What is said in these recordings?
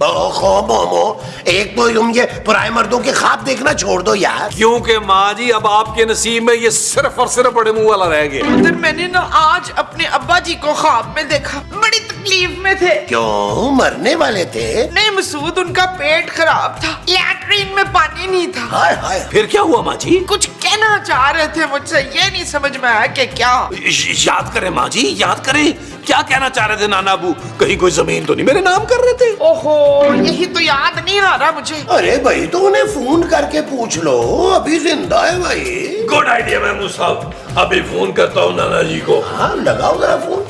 ओहो मोमो, एक तो तुम ये पुराने मर्दों के ख्वाब देखना छोड़ दो यार। क्योंकि माँ जी अब आपके नसीब में ये सिर्फ और सिर्फ बड़े मुंह वाला रह गया। उधर मैंने ना आज अपने अब्बा जी को ख्वाब में देखा, बड़ी तकलीफ में थे। क्यों, मरने वाले थे? नहीं मसूद, उनका पेट खराब था, लैट्रिन में पानी नहीं था। हाय हाय। फिर क्या हुआ माँ जी? कुछ कहना चाह रहे थे मुझसे, ये नहीं समझ में आया कि क्या। याद करें माँ जी, याद करें, क्या कहना चाह रहे थे नाना अबू? कहीं कोई जमीन तो नहीं मेरे नाम कर रहे थे? ओहो, यही तो याद नहीं आ रहा मुझे। अरे भाई तो उन्हें फोन करके पूछ लो, अभी जिंदा है भाई। गुड आइडिया महमूद साहब, अभी फोन करता हूँ नाना जी को। हाँ लगाओ जरा फोन।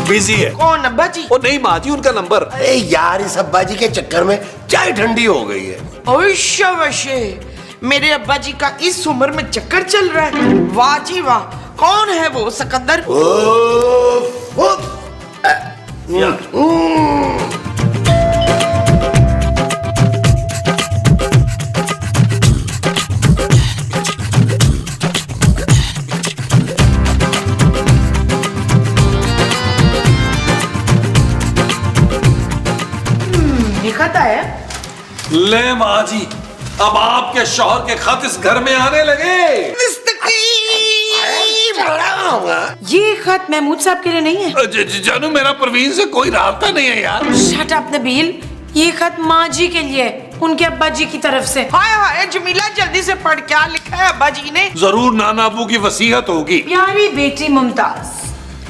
बिजी है। कौन अब्बा जी? ओ नहीं माँ जी, उनका नंबर। अरे यार इस अब्बा जी के चक्कर में चाय ठंडी हो गई है। ओशा वशे, मेरे अब्बा जी का इस उम्र में चक्कर चल रहा है। वाह जी वाह, कौन है वो सिकंदर? खत आया। ले माँ जी, अब आपके शौहर के खत इस घर में आने लगे। ये खत महमूद साहब के लिए नहीं है। जानू, मेरा परवीन से कोई रास्ता नहीं है यार। शट अप नबील, ये खत माँ जी के लिए है, उनके अब्बा जी की तरफ से। हाय हाय जमीला, जल्दी से पढ़, क्या लिखा है अब्बा जी ने? जरूर नाना अबू की वसीयत होगी। प्यारी बेटी मुमताज,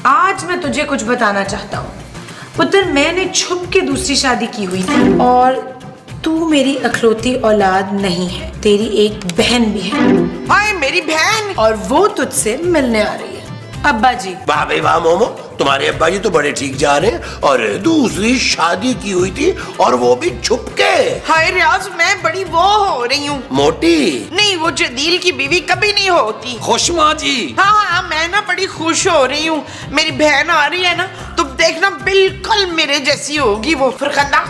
आज मैं तुझे कुछ बताना चाहता हूँ। पुत्र, मैंने छुप के दूसरी शादी की हुई थी और तू मेरी अखलौती औलाद नहीं है, तेरी एक बहन भी है। हाय मेरी बहन, और वो तुझसे मिलने आ रही है। अब्बा जी। वाह भाई वाह मोमो, तुम्हारे अब्बा जी तो बड़े ठीक जा रहे हैं। और दूसरी शादी की हुई थी और वो भी छुप के। हाय रियाज, मैं बड़ी वो हो रही हूँ। मोटी? नहीं, वो जदील की बीवी कभी नहीं होती। खुश माँ जी? हाँ हाँ, मैं ना बड़ी खुश हो रही हूँ। मेरी बहन आ रही है ना, तुम देखना बिल्कुल मेरे जैसी होगी वो। फरखंदा,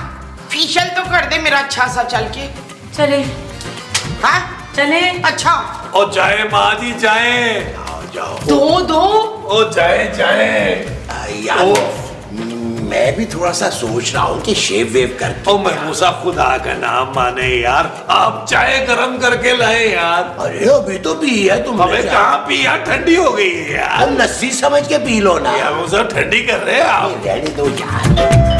फेशियल तो कर दे मेरा अच्छा सा चल के। चले। हाँ चले। अच्छा। और जाए माँ जी, जाए। जाओ। दो। ओ जाए जाए। यार मैं भी थोड़ा सा सोच रहा हूँ कि शेव वेव करके। ओ महमूसा, खुदा का नाम माने यार, आप चाय गरम करके लाए यार। अरे अभी तो पी है तुमने। हमें कहाँ पी यार, ठंडी हो गई है यार। लस्सी समझ के पी लो ना। यार वो सब ठंडी कर रहे हैं आप। रहने दो यार।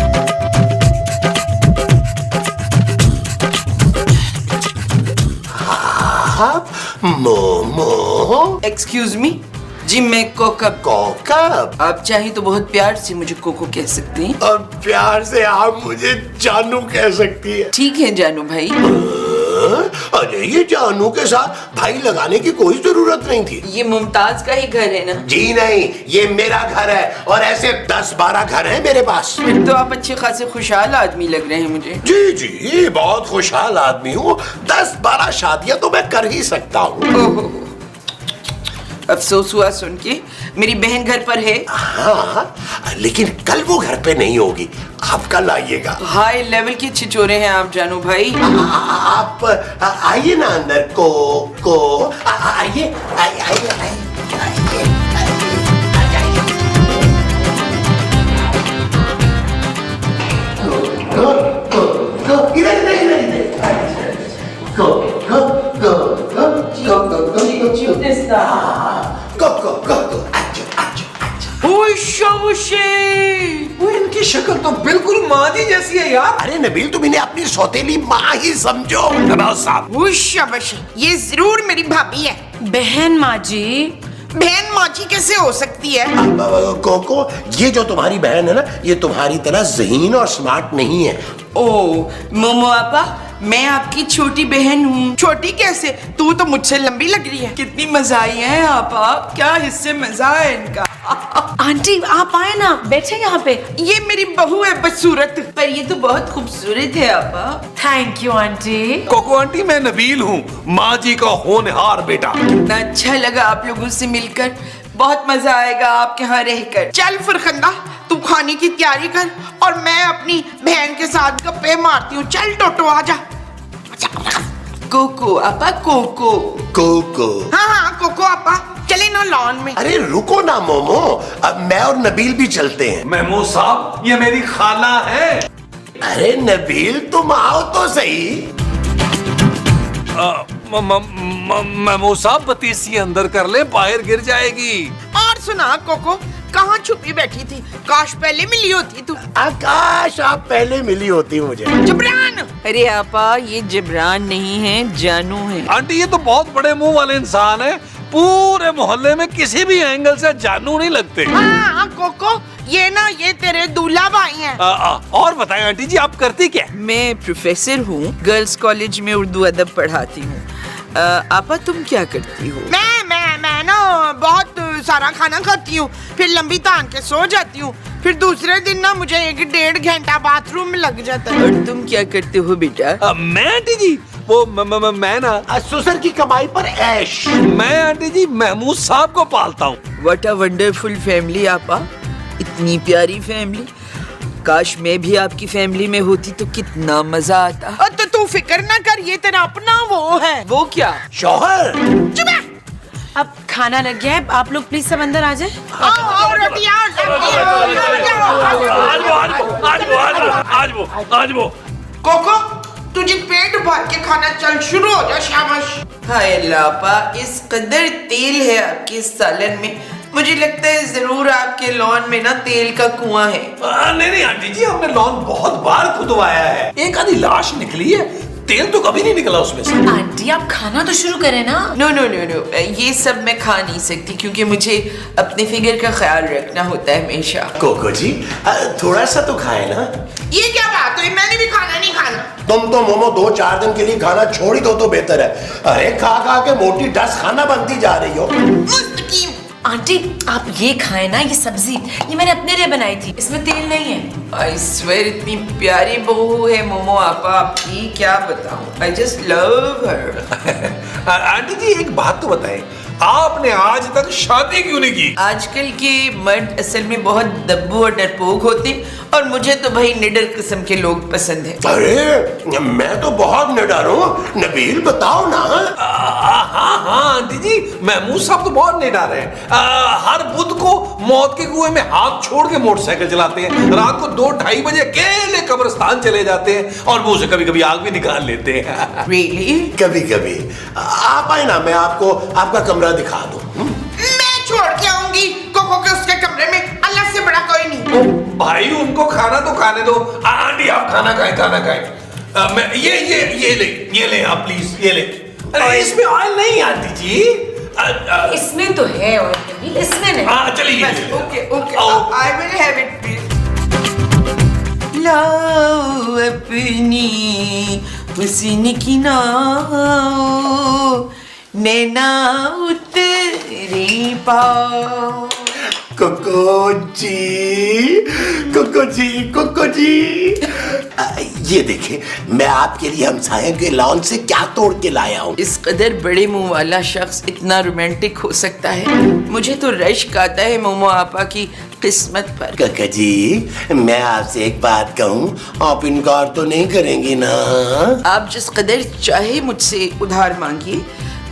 मोमो। एक्सक्यूज मी जी, मैं कोकब। कोकब? आप चाहे तो बहुत प्यार से मुझे कोको कह सकती हैं। और प्यार से आप मुझे जानू कह सकती है। ठीक है जानू भाई। अरे ये जानू के साथ भाई लगाने की कोई जरूरत नहीं थी। ये मुमताज का ही घर है ना? जी नहीं, ये मेरा घर है और ऐसे 10-12 घर हैं मेरे पास। फिर तो आप अच्छे खासे खुशहाल आदमी लग रहे हैं मुझे। जी जी, बहुत खुशहाल आदमी हूँ। 10-12 शादियां तो मैं कर ही सकता हूँ। अफसोस हुआ सुन के, मेरी बहन घर पर है। हाँ, लेकिन कल वो घर पे नहीं होगी, आप कल आइएगा। हाई लेवल के छिचोरे हैं आप जानू भाई। आप आइए ना अंदर। आइए आइए। इनकी शक्ल तो बिल्कुल माँ जी जैसी है यार। अरे नबील, तुम इन्हें अपनी सौतेली माँ ही समझो। नवाज साहब, ये जरूर मेरी भाभी है। बहन माँ जी। बहन माँ जी कैसे हो सकती है? कोको, ये जो तुम्हारी बहन है ना, ये तुम्हारी तरह ज़हीन और स्मार्ट नहीं है। ओ मोमो आपा, मैं आपकी छोटी बहन हूँ। छोटी कैसे? तू तो मुझसे लंबी लग रही है। कितनी मजा आई है आपा, क्या हिस्से मजा है इनका। आंटी आप आए ना, बैठे यहाँ पे। ये मेरी बहू है बदसूरत, पर ये तो बहुत खूबसूरत है आपा। Thank you aunty. Coco aunty, मैं नबील हूँ, माँ जी का होनहार बेटा। कितना अच्छा लगा आप लोगों से मिलकर, बहुत मजा आएगा आपके यहाँ रहकर। चल फरखंदा, तू खाने की तैयारी कर और मैं अपनी बहन के साथ गप्पे मारती हूँ। चल टोटो आजा। कोको आपा, कोको। कोको। हाँ हाँ कोको आपा, चले ना लॉन में। अरे रुको ना मोमो, अब मैं और नबील भी चलते हैं। महमूद साहब, ये मेरी खाला है। अरे नबील तुम आओ तो सही। महमूद साहब, पतीसी अंदर कर ले, बाहर गिर जाएगी। और सुना कोको, कहाँ छुपी बैठी थी? काश पहले मिली होती तू। आकाश, आप पहले मिली होती मुझे। जबरान। अरे आपा, ये जबरान नहीं है, जानू है। आंटी, ये तो बहुत बड़े मुंह वाले इंसान है। पूरे मोहल्ले में किसी भी एंगल से जानू नहीं लगते। हाँ कोको, ये तेरे दूल्हा भाई हैं। और बताएं आंटी जी, आप करती क्या? मैं प्रोफेसर हूँ, गर्ल्स कॉलेज में उर्दू अदब पढ़ाती हूँ। आपा, तुम क्या करती हो? मैं ना बहुत सारा खाना खाती हूँ, फिर लंबी तान के सो जाती हूँ, फिर दूसरे दिन ना मुझे 1-1.5 घंटा बाथरूम में लग जाता है। और तुम क्या करते हो बेटा? मैं आंटी जी, वो मैं ना ससुर की कमाई पर ऐश। मैं आंटी जी महमूद साहब को पालता हूँ। व्हाट अ वंडरफुल फैमिली आपा, इतनी प्यारी फैमिली। काश मैं भी आपकी फैमिली में होती तो कितना मजा आता। तो तू फिक्र ना कर, ये तेरा अपना वो है। वो क्या? शौहर। चुप है। अब खाना लग गया है, आप लोग प्लीज सब अंदर आ जाए। आओ रोटी आओ, सब्जी आओ। आज वो कोको, तुझे पेट भर के खाना, चल शुरू हो जा, शाबाश। हाय लापा, इस कदर तेल है आपके इस सालन में, मुझे लगता है जरूर आपके लॉन में ना तेल का कुआं है। नहीं आंटी जी, हमने लॉन बहुत बार खुदवाया है। एक आधी लाश निकली है, तेल तो कभी नहीं निकला उसमें से। आंटी आप खाना तो शुरू करें ना। नो, ये सब मैं खा नहीं सकती क्योंकि मुझे अपने फिगर का ख्याल रखना होता है हमेशा। कोको जी, थोड़ा सा तो खाए ना। ये क्या बात हुई? मैंने भी खाना नहीं खाना। तुम तो मोमो 2-4 दिन के लिए खाना छोड़ ही दो तो बेहतर है। अरे खा खा के मोटी 10 खाना बनती जा रही हो। मुस्तकीम। आंटी आप ये खाएं ना, ये सब्जी ये मैंने अपने लिए बनाई थी, इसमें तेल नहीं है। आई स्वेयर, इतनी प्यारी बहू है मोमो आपा आपकी, क्या बताऊं। I just love her. Aunty ji, एक बात तो बताएं, आपने आज तक शादी क्यों नहीं की? आजकल के मर्द असल में बहुत दब्बू और डरपोक होते, और मुझे तो भाई निडर किस्म के लोग पसंद है। अरे मैं तो बहुत निडर हूँ। नबील बताओ ना। हाँ आंटी जी, महमूद साहब तो बहुत निडर हैं। हर बुध को मौत के कुएं में हाथ छोड़ के मोटरसाइकिल चलाते हैं। रात को 2-2:30 बजे अकेले कब्रिस्तान चले जाते हैं और मुंह से कभी कभी आग भी निकाल लेते हैं। Really? कभी कभी आप आए ना, मैं आपको आपका कमरा दिखा दूँ। मैं छोड़ के आऊंगी कोको के उसके कमरे में, अल्लाह से बड़ा कोई नहीं। भाई उनको खाना तो खाने दो। आंटी आप खाना खाएं। मैं ये ले आप प्लीज, ये ले। अरे इसमें ऑयल नहीं आंटी जी। इसमें तो है ऑयल, इसमें नहीं। हाँ चलिए। ओके, आओ। I will have it please. लाओ अपनी हुस्न की नाव, नैना उतरी पाओ। कोको जी, कोको जी, ये देखिए, मैं आपके लिए हमसाये के लॉन से क्या तोड़ के लाया हूँ। इस कदर बड़े मुंह वाला शख्स इतना रोमांटिक हो सकता है? मुझे तो रश्क आता है मोमो आपा की किस्मत पर। कोको जी, मैं आपसे एक बात कहूँ, आप इनकार तो नहीं करेंगी ना? आप जिस कदर चाहे मुझसे उधार मांगिए,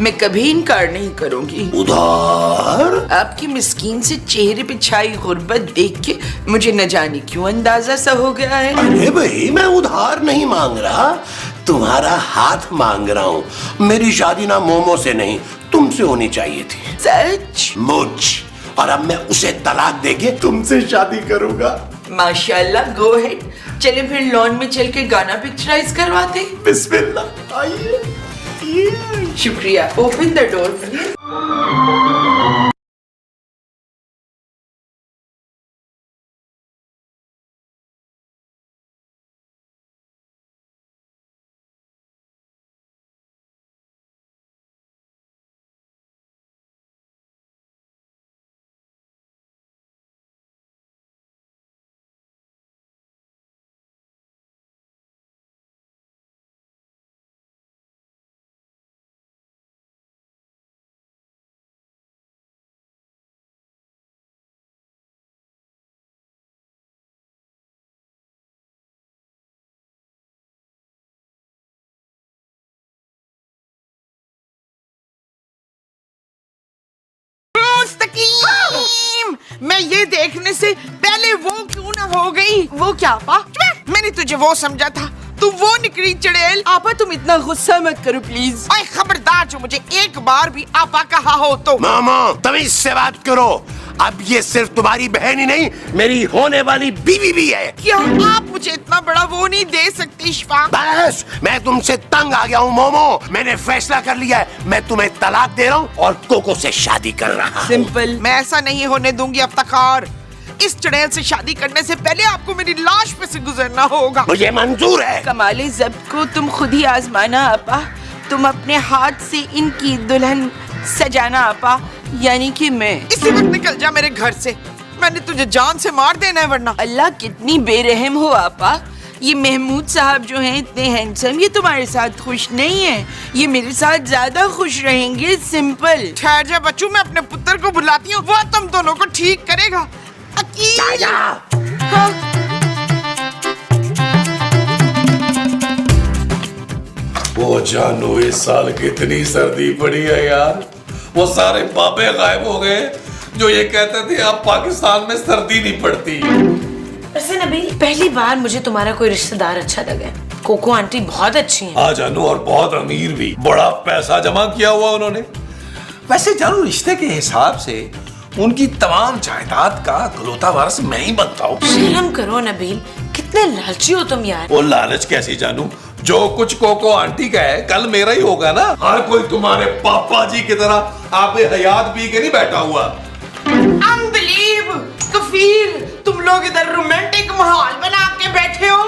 मैं कभी इनकार नहीं करूंगी। उधार? आपकी मिस्कीन से चेहरे पे छाई गुर्बत देख के मुझे न जाने क्यों अंदाजा सा हो गया है। अरे भाई, मैं उधार नहीं मांग रहा, तुम्हारा हाथ मांग रहा हूँ। मेरी शादी ना मोमो से नहीं, तुमसे होनी चाहिए थी। सच? मुझ, और अब मैं उसे तलाक देके तुमसे शादी करूंगा। माशाल्लाह, गो हेड। चले फिर लॉन में चल के गाना पिक्चराइज करवाते। बिस्मिल्लाह, आइए। शुक्रिया। Open the door please. Mustaqeem. मैं ये देखने से पहले वो क्यों ना हो गई। वो क्या आपा? मैंने तुझे वो समझा था, तू वो निकली चुड़ैल। आपा तुम इतना गुस्सा मत करो प्लीज। ओए खबरदार, जो मुझे एक बार भी आपा कहा हो तो। मामा तमीज से बात करो। अब ये सिर्फ तुम्हारी बहन ही नहीं, मेरी होने वाली बीवी भी है। क्या आप मुझे इतना बड़ा वो नहीं दे सकती इशफाक? बस मैं तुमसे तंग आ गया हूँ मोमो। मैंने फैसला कर लिया है, मैं तुम्हें तलाक दे रहा हूँ और कोको से शादी कर रहा हूँ। सिंपल। मैं ऐसा नहीं होने दूंगी अफ्ताखार। इस चुड़ैल से शादी करने से पहले आपको मेरी लाश पे से गुजरना होगा। मुझे मंजूर है। कमाले ज़ब्त को तुम खुद ही आजमाना आपा। तुम अपने हाथ से इनकी दुल्हन सजाना आपा, यानी कि मैं। इसी वक्त निकल जा मेरे घर से, मैंने तुझे जान से मार देना है वरना। अल्लाह कितनी बेरहम हो आपा। ये महमूद साहब जो हैं इतने हैंडसम, ये तुम्हारे साथ खुश नहीं है, ये मेरे साथ ज्यादा खुश रहेंगे। सिंपल। ठहर जा बच्चू, मैं अपने पुत्र को बुलाती हूँ, वो तुम दोनों को ठीक करेगा। अकील। हाँ। वो जानू इस साल कितनी सर्दी पड़ी है यार। वो सारे बाबे गायब हो गए जो ये कहते थे अब पाकिस्तान में सर्दी नहीं पड़ती। वैसे नबील, पहली बार मुझे तुम्हारा कोई रिश्तेदार अच्छा लगा। कोको आंटी बहुत अच्छी हैं। हाँ जानू, और बहुत अमीर भी, बड़ा पैसा जमा किया हुआ उन्होंने। वैसे जानू, रिश्ते के हिसाब से उनकी तमाम जायदाद का इकलौता वारिस मैं ही बनता हूँ। शर्म करो नबील, कितने लालची हो तुम यार। वो लालच कैसी जानू, जो कुछ कोको आंटी का है कल मेरा ही होगा ना। हर कोई तुम्हारे पापा जी की तरह आपे हयात पी के नहीं बैठा हुआ। अनबिलीव कफील, तुम लोग इधर रोमांटिक माहौल बना के बैठे हो,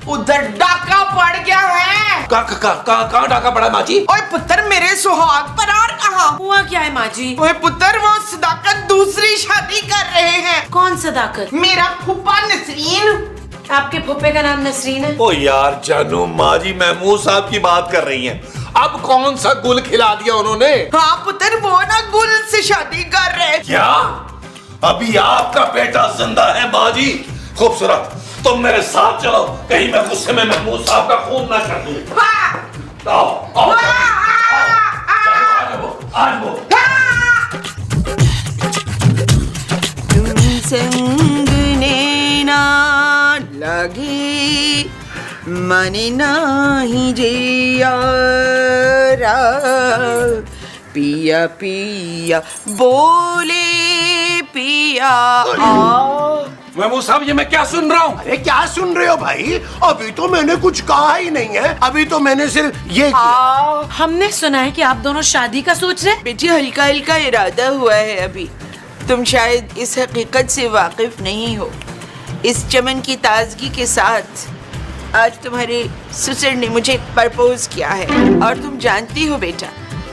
उधर डाका पड़ गया है। कहाँ डाका पड़ा माँ जी? ओए पुत्र, मेरे सुहाग परार कहाँ? हुआ क्या है माँ जी? ओए पुत्र, वो सदाकत दूसरी शादी कर रहे हैं। कौन सदाकत? मेरा फूफा नसरीन। आपके फुप्पे का नाम नसरीन है? ओ यार जानू, माँ जी महमूद साहब की बात कर रही हैं। अब कौन सा गुल खिला दिया उन्होंने? हाँ पुत्र, वो ना गुल से शादी कर रहे। क्या अभी आपका बेटा जिंदा है माँ जी? खूबसूरत, तुम मेरे साथ चलो, कहीं मैं गुस्से में महमूद साहब का खून ना कर दूं। आओ, आओ, आज वो संग नैना लगी मन नाही जिया पिया पिया बोले पिया। महमूद साहब, ये मैं क्या सुन रहा हूँ? अरे क्या सुन रहे हो भाई? अभी तो मैंने कुछ कहा ही नहीं है, अभी तो मैंने सिर्फ ये किया। हमने सुना है कि आप दोनों शादी का सोच रहे हैं। बेटी, हल्का हल्का इरादा हुआ है अभी। तुम शायद इस हकीकत से वाकिफ नहीं हो। इस चमन की ताजगी के साथ आज तुम्हारे ससुर ने मुझे प्रपोज किया है, और तुम जानती हो बेटा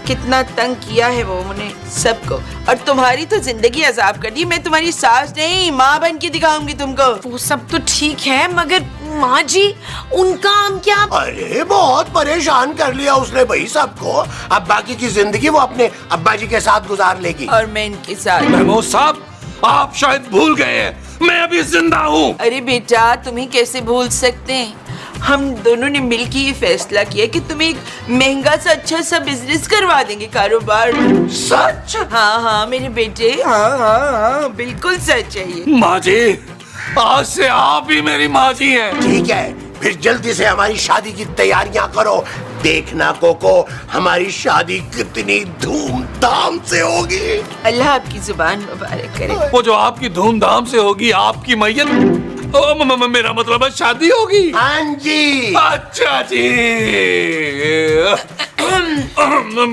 कितना तंग किया है वो उन्हें सबको, और तुम्हारी तो जिंदगी अजाब कर दी। मैं तुम्हारी सास नहीं, माँ बन के दिखाऊंगी तुमको। वो सब तो ठीक है, मगर माँ जी उनका हम क्या? अरे बहुत परेशान कर लिया उसने भाई सबको। अब बाकी की जिंदगी वो अपने अब्बा जी के साथ गुजार लेगी। और मैं इनके साथ। महमूद साहब, आप शायद भूल गए हैं, मैं अभी जिंदा हूँ। अरे बेटा, तुम्हें कैसे भूल सकते हैं? हम दोनों ने मिलकर ये फैसला किया कि तुम्हें एक महंगा सा अच्छा सा बिजनेस करवा देंगे, कारोबार। सच? हाँ हाँ मेरे बेटे, हाँ हाँ हाँ बिल्कुल सच है ये। माँ जी, आज से आप ही मेरी माँ जी हैं। ठीक है, फिर जल्दी से हमारी शादी की तैयारियां करो। देखना कोको, हमारी शादी कितनी धूमधाम से होगी। अल्लाह आपकी जुबान मुबारक करे। वो जो आपकी धूमधाम से होगी, आपकी मैयत, मेरा मतलब है शादी होगी। हाँ जी। अच्छा जी।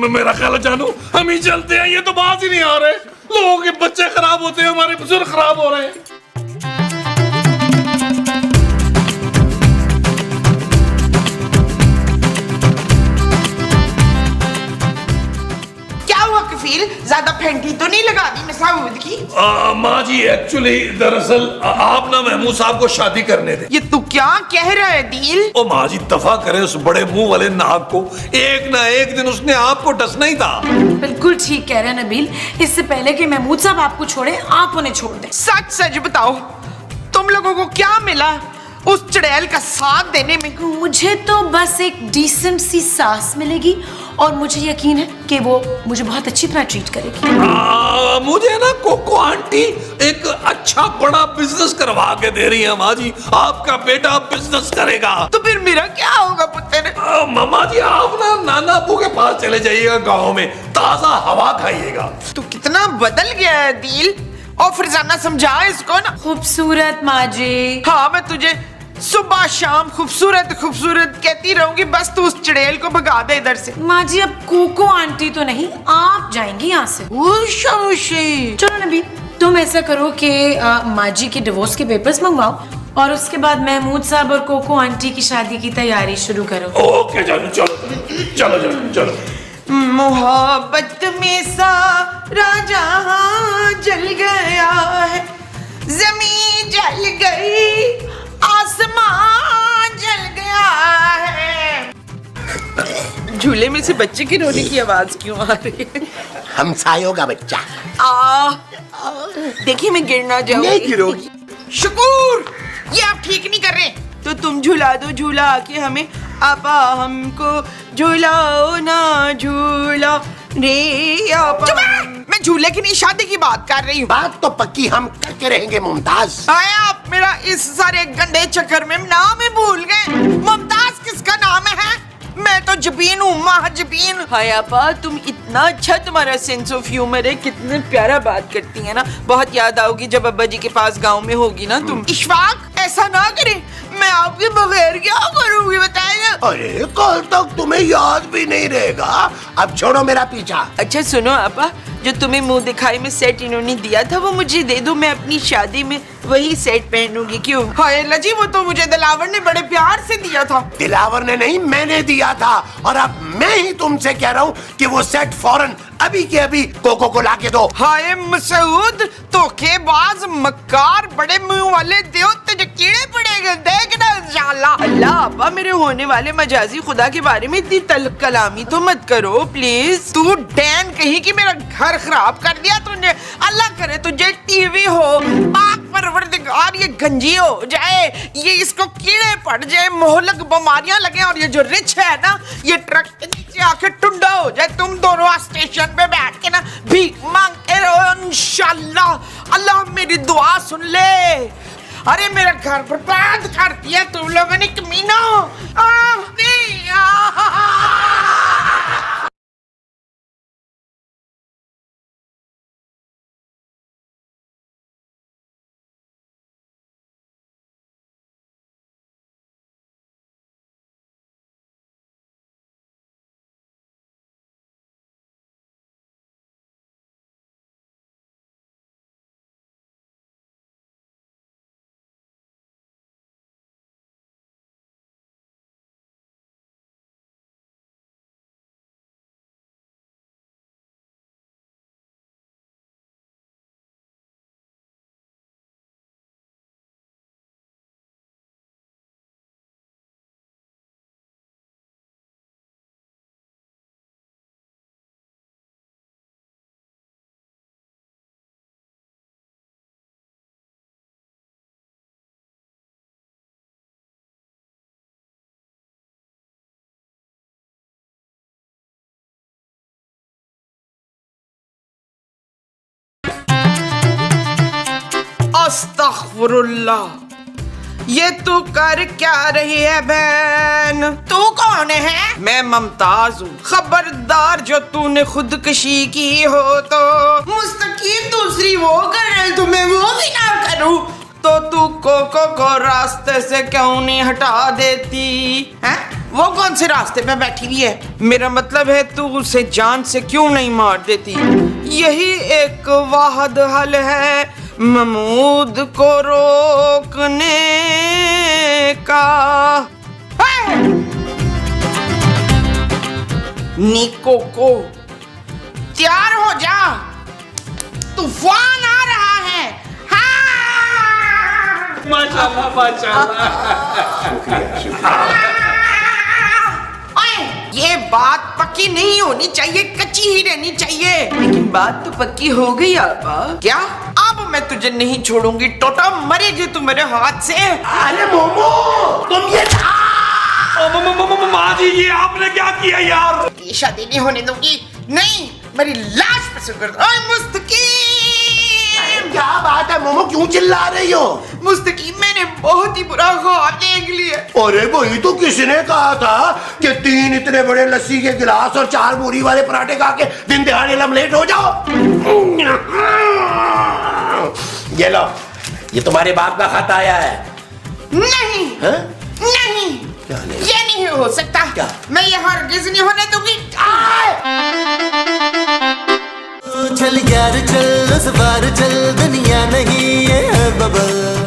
मेरा ख्याल है जानू, हम ही चलते हैं, ये तो बात ही नहीं आ रहे। लोगों के बच्चे खराब होते हैं, हमारे बुजुर्ग खराब हो रहे हैं। क्या हुआ कफील, ज्यादा फेंटी तो नहीं लगा दी मसाऊद की? माँ जी, एक्चुअली दरअसल आप ना महमूद साहब को शादी करने दे। ये तू क्या कह रहा है दिल? ओ माँ जी, दफा करे उस बड़े मुंह वाले नाग को, एक ना एक दिन उसने आपको डसना ही था। बिल्कुल ठीक कह रहे हैं नबील, इससे पहले कि महमूद साहब आपको छोड़े, आप उन्हें छोड़ दें। सच सच बताओ, तुम लोगों को क्या मिला उस चुड़ैल का साथ देने में? मुझे तो बस एक डिसेंट सी सास मिलेगी और मुझे यकीन है कि वो मुझे बहुत अच्छी तरह ट्रीट करेगी। मुझे ना कोको आंटी एक अच्छा बड़ा बिजनेस करवा के दे रही है माँ जी। आपका बेटा बिजनेस करेगा। तो फिर मेरा क्या होगा पुत्र? मामा जी आप ना नाना अबू के पास चले जाइएगा, गाँव में ताजा हवा खाइएगा। तू कितना बदल गया है दिल। और फरजाना समझा इसको ना। खूबसूरत माँ जी। हाँ, मैं तुझे सुबह शाम खूबसूरत खूबसूरत कहती रहूंगी, बस तू उस चुड़ैल को भगा दे इधर से। माँ जी अब कोको आंटी तो नहीं, आप जाएंगी यहाँ से। चलो नबी, तुम ऐसा करो कि माँ जी के डिवोर्स के पेपर्स मंगवाओ और उसके बाद महमूद साहब और कोको आंटी की शादी की तैयारी शुरू करो। ओके चलो चलो चलो चलो चलो। मोहब्बत में सारा जहां जल गया है, जमीन जल गई, आसमान जल गया है। झूले में से बच्चे की रोने की आवाज क्यों आ रही है? हमसायों का बच्चा। देखिए मैं गिरना नहीं जाऊंगी। गिरोगी। शुक्र, ये आप ठीक नहीं कर रहे। तो तुम झूला दो झूला आके हमें, आपा हमको झूलाओ ना झूला रे आपा। मैं झूले की नहीं शादी की बात कर रही हूँ। बात तो पक्की हम करके रहेंगे मुमताज। आए आप मेरा इस सारे गंदे चक्कर में नाम ही भूल गए। मुमताज किसका नाम है? मैं तो जबीन हूँ, महाजबीन। हाय आपा, तुम इतना अच्छा, तुम्हारा सेंस ऑफ ह्यूमर है, कितने प्यारा बात करती है ना। बहुत याद आओगी जब अब्बा जी के पास गांव में होगी ना तुम। इशफाक ऐसा ना करे, मैं आपके बगैर क्या करूँगी बताइए। अरे कल तक तुम्हें याद भी नहीं रहेगा। अब छोड़ो मेरा पीछा। अच्छा सुनो आपा, जो तुम्हें मुंह दिखाई में सेट इन्होंने दिया था वो मुझे दे दो, मैं अपनी शादी में वही सेट पहनूंगी। क्यों? हाय लजी, वो तो मुझे दिलावर ने बड़े प्यार से दिया था। दिलावर ने नहीं, मैंने दिया था। और अब मैं ही तुमसे कह रहा हूँ कि वो सेट फौरन अभी के अभी कोको को लाके दो। हाय मसूद, धोखेबाज, मक्कार, बड़े मुंह वाले देव, तुझे कीड़े पड़ेंगे, देखना इंशाल्लाह। अल्लाह आपा, मेरे होने वाले मजाजी खुदा के बारे में इतनी तल्ख कलामी तो मत करो प्लीज। तू डैन कहीं कि मेरा घर खराब कर दिया तूने। अल्लाह करे तुझे टीवी हो, पाक परवरदिगार ये गंजी हो जाए, ये इसको कीड़े पड़ जाए, मोहलक बीमारियां लगे, और ये जो रिच है ना, ये ट्रक के नीचे आके टुंडा हो जाए। तुम दोनों स्टेशन पे बैठ के ना भीख मांगते रहो इंशाल्लाह। अल्लाह मेरी दुआ सुन ले। अरे मेरा घर बर्बाद कर दिया तुम लोगों ने, कमीनों। अस्तगफुरुल्लाह, ये तू कर क्या रही है बहन? तू कौन है? मैं मुमताज हूँ। खबरदार जो तूने खुदकशी की हो तो मुस्तकीम दूसरी वो कर रही, तो मैं वो भी ना करूँ। तो तू कोको को रास्ते से क्यों नहीं हटा देती है? वो कौन से रास्ते पे बैठी हुई है? मेरा मतलब है तू उसे जान से क्यों नहीं मार देती? यही एक वाहिद हल है महमूद को रोकने का। निको को तैयार हो जा, तूफान आ रहा है। हाँ! माशाल्लाह माशाल्लाह। ये बात पक्की नहीं होनी चाहिए, कच्ची ही रहनी चाहिए। लेकिन बात तो पक्की हो गई आपा। क्या? अब मैं तुझे नहीं छोड़ूंगी, टोटा मरेगी तू मेरे हाथ से। अरे मोमो, तुम ये माँ जी ये आपने क्या किया यार? ये शादी नहीं होने दूंगी, नहीं, मेरी लाश पे सुकर दो। ओए मुस्तकीम, क्या बात है मोमो, क्यों चिल्ला रही हो? मुस्तकीम मैंने बहुत ही बुरा ख्वाब देख लिया। अरे वही तो किसने कहा था कि 3 इतने बड़े लस्सी के गिलास और 4 मूरी वाले पराठे खा के दिन दिहाड़े लमलेट हो जाओ। ये लो, ये तुम्हारे बाप का खत आया है। नहीं हाँ? नहीं, क्या नहीं? ये नहीं हो सकता। क्या? मैं ये हरगिज नहीं होने दूंगी। चल यार चल, इस बार चल दुनिया